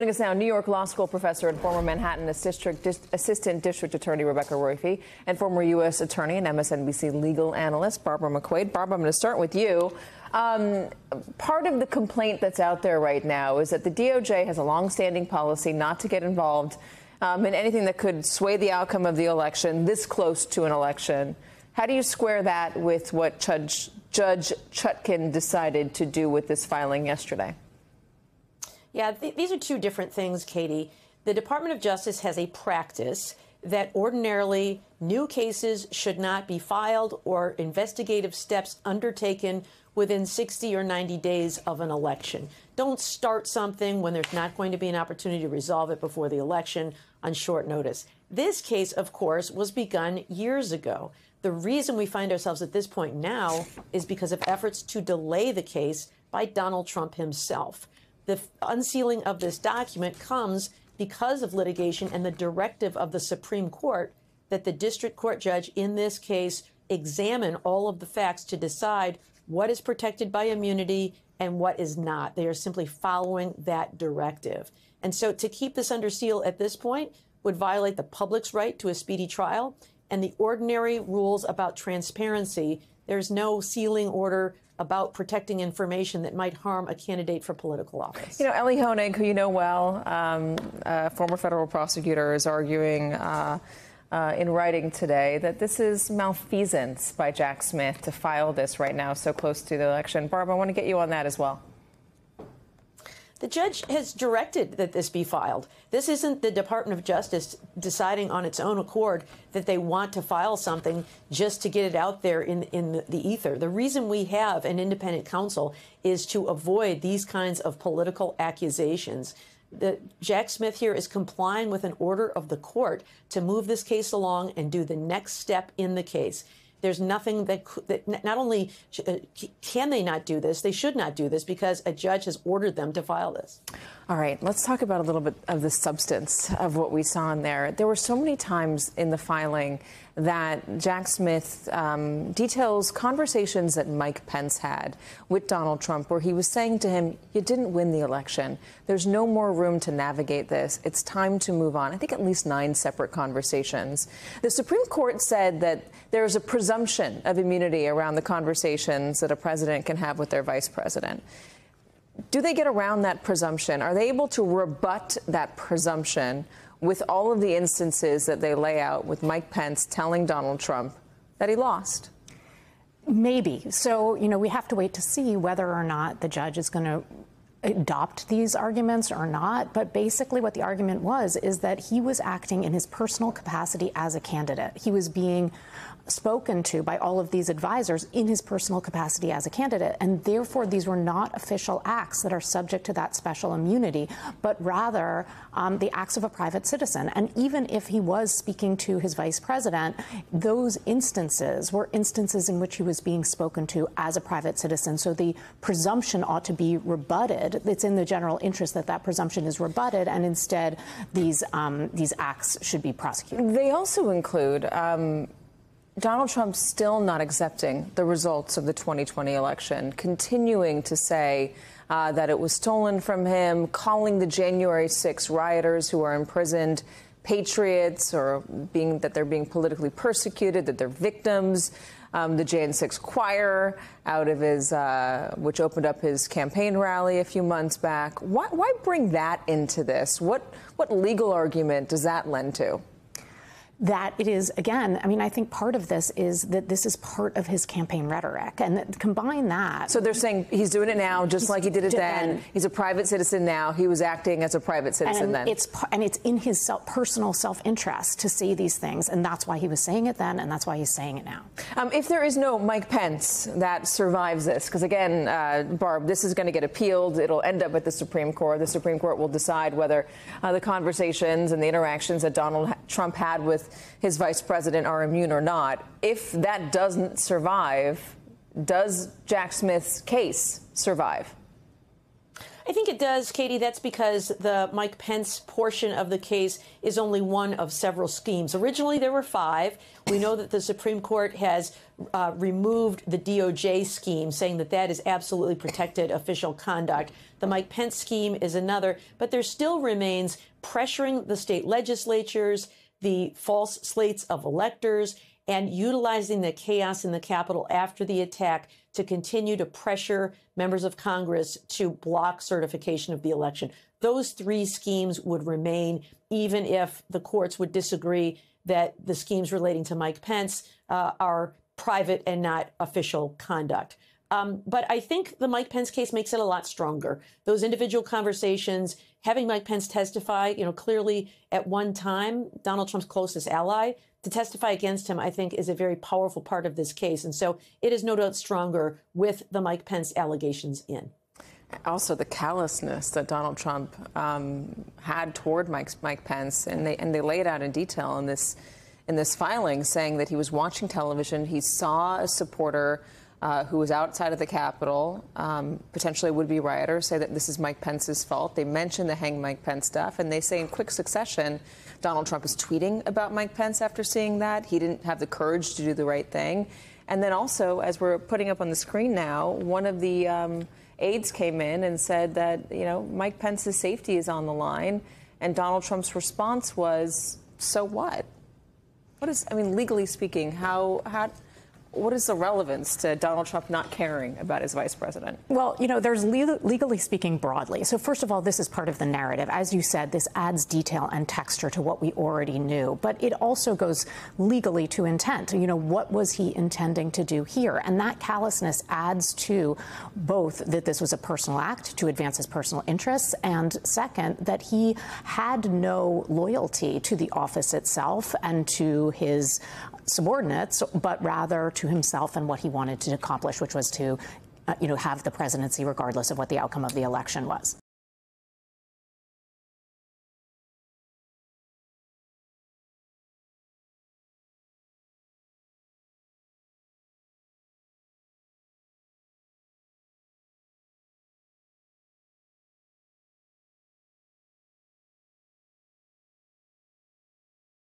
Joining us now, New York Law School professor and former Manhattan Assistant District Attorney Rebecca Roiphe, and former U.S. Attorney and MSNBC legal analyst Barbara McQuade. Barbara, I'm going to start with you. Part of the complaint that's out there right now is that the DOJ has a longstanding policy not to get involved in anything that could sway the outcome of the election this close to an election. How do you square that with what Judge Chutkan decided to do with this filing yesterday? Yeah, these are two different things, Katie. The Department of Justice has a practice that ordinarily new cases should not be filed or investigative steps undertaken within 60 or 90 days of an election. Don't start something when there's not going to be an opportunity to resolve it before the election on short notice. This case, of course, was begun years ago. The reason we find ourselves at this point now is because of efforts to delay the case by Donald Trump himself. The unsealing of this document comes because of litigation and the directive of the Supreme Court that the district court judge in this case examine all of the facts to decide what is protected by immunity and what is not. They are simply following that directive. And so to keep this under seal at this point would violate the public's right to a speedy trial and the ordinary rules about transparency. There's no sealing order about protecting information that might harm a candidate for political office. You know, Ellie Honig, who you know well, former federal prosecutor, is arguing in writing today that this is malfeasance by Jack Smith to file this right now so close to the election. Barbara, I want to get you on that as well. The judge has directed that this be filed. This isn't the Department of Justice deciding on its own accord that they want to file something just to get it out there in the ether. The reason we have an independent counsel is to avoid these kinds of political accusations. Jack Smith here is complying with an order of the court to move this case along and do the next step in the case. There's nothing that not only can they not do this, they should not do this because a judge has ordered them to file this. All right, let's talk about a little bit of the substance of what we saw in there. There were so many times in the filing that Jack Smith details conversations that Mike Pence had with Donald Trump, where he was saying to him, you didn't win the election. There's no more room to navigate this. It's time to move on. I think at least 9 separate conversations. The Supreme Court said that there's a presumption of immunity around the conversations that a president can have with their vice president. Do they get around that presumption? Are they able to rebut that presumption with all of the instances that they lay out with Mike Pence telling Donald Trump that he lost? Maybe. So, you know, we have to wait to see whether or not the judge is going to adopt these arguments or not. But basically what the argument was is that he was acting in his personal capacity as a candidate. He was being spoken to by all of these advisors in his personal capacity as a candidate. And therefore, these were not official acts that are subject to that special immunity, but rather the acts of a private citizen. And even if he was speaking to his vice president, those instances were instances in which he was being spoken to as a private citizen. So the presumption ought to be rebutted. It's in the general interest that that presumption is rebutted, and instead these acts should be prosecuted. They also include Donald Trump still not accepting the results of the 2020 election, continuing to say that it was stolen from him, calling the January 6 rioters who are imprisoned patriots, or that they're being politically persecuted, that they're victims. The Jan 6 choir out of his, which opened up his campaign rally a few months back. Why bring that into this? What legal argument does that lend to? That it is, again, I mean, I think part of this is that this is part of his campaign rhetoric. And combine that. So they're saying he's doing it now, just like he did it then. He's a private citizen now. He was acting as a private citizen then. And it's in his personal self-interest to say these things. And that's why he was saying it then, and that's why he's saying it now. If there is no Mike Pence that survives this, because again, Barb, this is going to get appealed. It'll end up at the Supreme Court. The Supreme Court will decide whether the conversations and the interactions that Donald Trump had with his vice president are immune or not. If that doesn't survive, does Jack Smith's case survive? I think it does, Katie. That's because the Mike Pence portion of the case is only one of several schemes. Originally, there were 5. We know that the Supreme Court has removed the DOJ scheme, saying that that is absolutely protected official conduct. The Mike Pence scheme is another, but there still remains pressuring the state legislatures, the false slates of electors, and utilizing the chaos in the Capitol after the attack to continue to pressure members of Congress to block certification of the election. Those 3 schemes would remain, even if the courts would disagree that the schemes relating to Mike Pence are private and not official conduct. But I think the Mike Pence case makes it a lot stronger. Those individual conversations, having Mike Pence testify, clearly at one time, Donald Trump's closest ally, to testify against him, I think, is a very powerful part of this case. And so it is no doubt stronger with the Mike Pence allegations in. Also, the callousness that Donald Trump had toward Mike Pence, and they lay it out in detail in this filing, saying that he was watching television, he saw a supporter who was outside of the Capitol, potentially a would-be rioter, say that this is Mike Pence's fault. They mention the Hang Mike Pence stuff, and they say in quick succession, Donald Trump is tweeting about Mike Pence after seeing that. He didn't have the courage to do the right thing. And then also, as we're putting up on the screen now, one of the aides came in and said that, Mike Pence's safety is on the line. And Donald Trump's response was, so what? Legally speaking, what is the relevance to Donald Trump not caring about his vice president? Well, there's legally speaking broadly. So first of all, this is part of the narrative. As you said, this adds detail and texture to what we already knew. But it also goes legally to intent. What was he intending to do here? And that callousness adds to both that this was a personal act to advance his personal interests, and second, that he had no loyalty to the office itself and to his subordinates, but rather to himself and what he wanted to accomplish, which was to, have the presidency regardless of what the outcome of the election was.